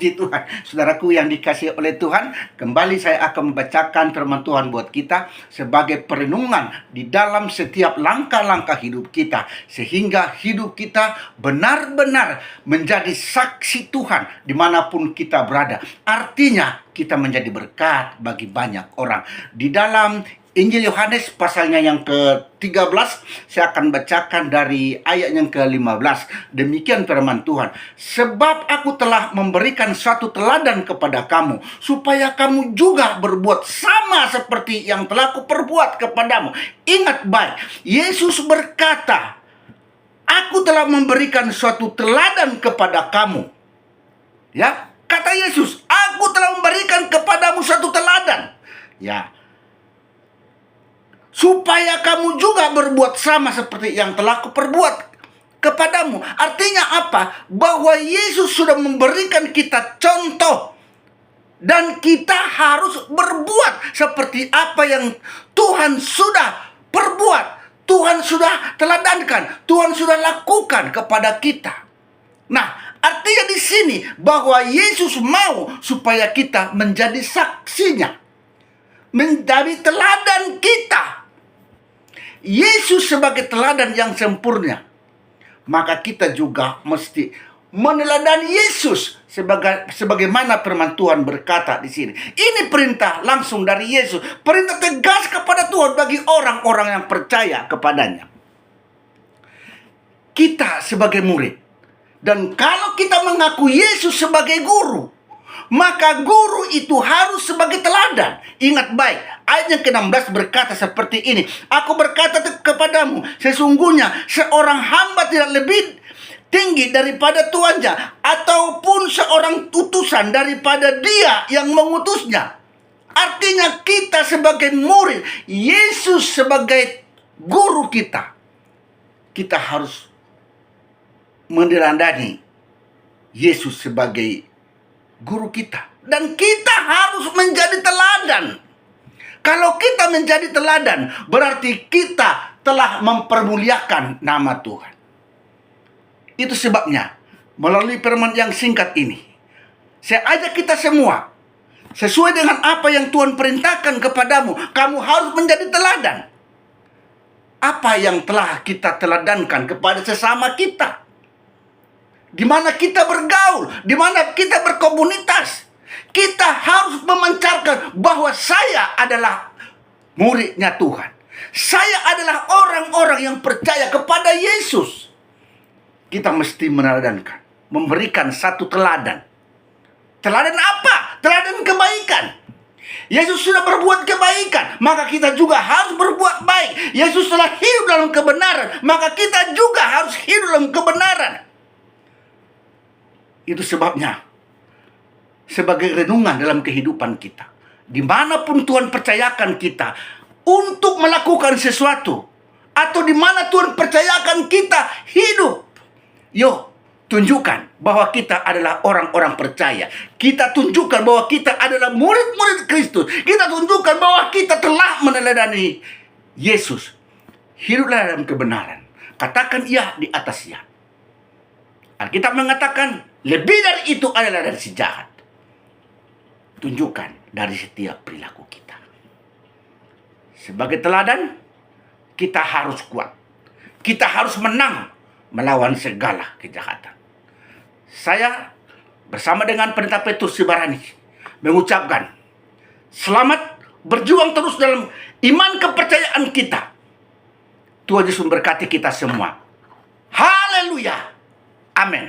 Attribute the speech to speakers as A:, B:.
A: Puji Tuhan. Saudaraku yang dikasihi oleh Tuhan, kembali saya akan membacakan firman Tuhan buat kita sebagai perenungan di dalam setiap langkah-langkah hidup kita, sehingga hidup kita benar-benar menjadi saksi Tuhan dimanapun kita berada. Artinya kita menjadi berkat bagi banyak orang. Di dalam Injil Yohanes pasalnya yang ke-13, saya akan bacakan dari ayat yang ke-15. Demikian firman Tuhan. Sebab aku telah memberikan suatu teladan kepada kamu, supaya kamu juga berbuat sama seperti yang telah kuperbuat kepadamu. Ingat baik, Yesus berkata, aku telah memberikan suatu teladan kepada kamu. Ya, kata Yesus, aku telah memberikan kepadamu suatu teladan. Ya, supaya kamu juga berbuat sama seperti yang telah kuperbuat kepadamu. Artinya apa? Bahwa Yesus sudah memberikan kita contoh, dan kita harus berbuat seperti apa yang Tuhan sudah perbuat, Tuhan sudah teladankan, Tuhan sudah lakukan kepada kita. Nah, artinya di sini bahwa Yesus mau supaya kita menjadi saksinya, menjadi teladan kita. Yesus sebagai teladan yang sempurna, maka kita juga mesti meneladani Yesus sebagaimana firman Tuhan berkata di sini. Ini perintah langsung dari Yesus, perintah tegas kepada Tuhan bagi orang-orang yang percaya kepadanya. Kita sebagai murid, dan kalau kita mengaku Yesus sebagai guru, maka guru itu harus sebagai teladan. Ingat baik, ayat yang ke-16 berkata seperti ini. Aku berkata kepadamu, sesungguhnya seorang hamba tidak lebih tinggi daripada tuannya, ataupun seorang utusan daripada dia yang mengutusnya. Artinya kita sebagai murid, Yesus sebagai guru kita, kita harus meneladani Yesus sebagai guru kita, dan kita harus menjadi teladan. Kalau kita menjadi teladan, berarti kita telah mempermuliakan nama Tuhan. Itu sebabnya melalui firman yang singkat ini, saya ajak kita semua, sesuai dengan apa yang Tuhan perintahkan kepadamu, kamu harus menjadi teladan. Apa yang telah kita teladankan kepada sesama kita, di mana kita bergaul, di mana kita berkomunitas, kita harus memancarkan bahwa saya adalah muridnya Tuhan. Saya adalah orang-orang yang percaya kepada Yesus. Kita mesti meneladankan, memberikan satu teladan. Teladan apa? Teladan kebaikan. Yesus sudah berbuat kebaikan, maka kita juga harus berbuat baik. Yesus telah hidup dalam kebenaran, maka kita juga harus hidup dalam kebenaran. Itu sebabnya, sebagai renungan dalam kehidupan kita, dimanapun Tuhan percayakan kita untuk melakukan sesuatu, atau dimana Tuhan percayakan kita hidup, yuk tunjukkan bahwa kita adalah orang-orang percaya. Kita tunjukkan bahwa kita adalah murid-murid Kristus. Kita tunjukkan bahwa kita telah meneladani Yesus. Hiduplah dalam kebenaran. Katakan iya di atas iya. Alkitab mengatakan lebih dari itu adalah dari si jahat. Tunjukkan dari setiap perilaku kita. Sebagai teladan, kita harus kuat. Kita harus menang melawan segala kejahatan. Saya bersama dengan Pendeta Petrus Sibarani mengucapkan selamat berjuang terus dalam iman kepercayaan kita. Tuhan Yesus memberkati kita semua. Haleluya. Amin.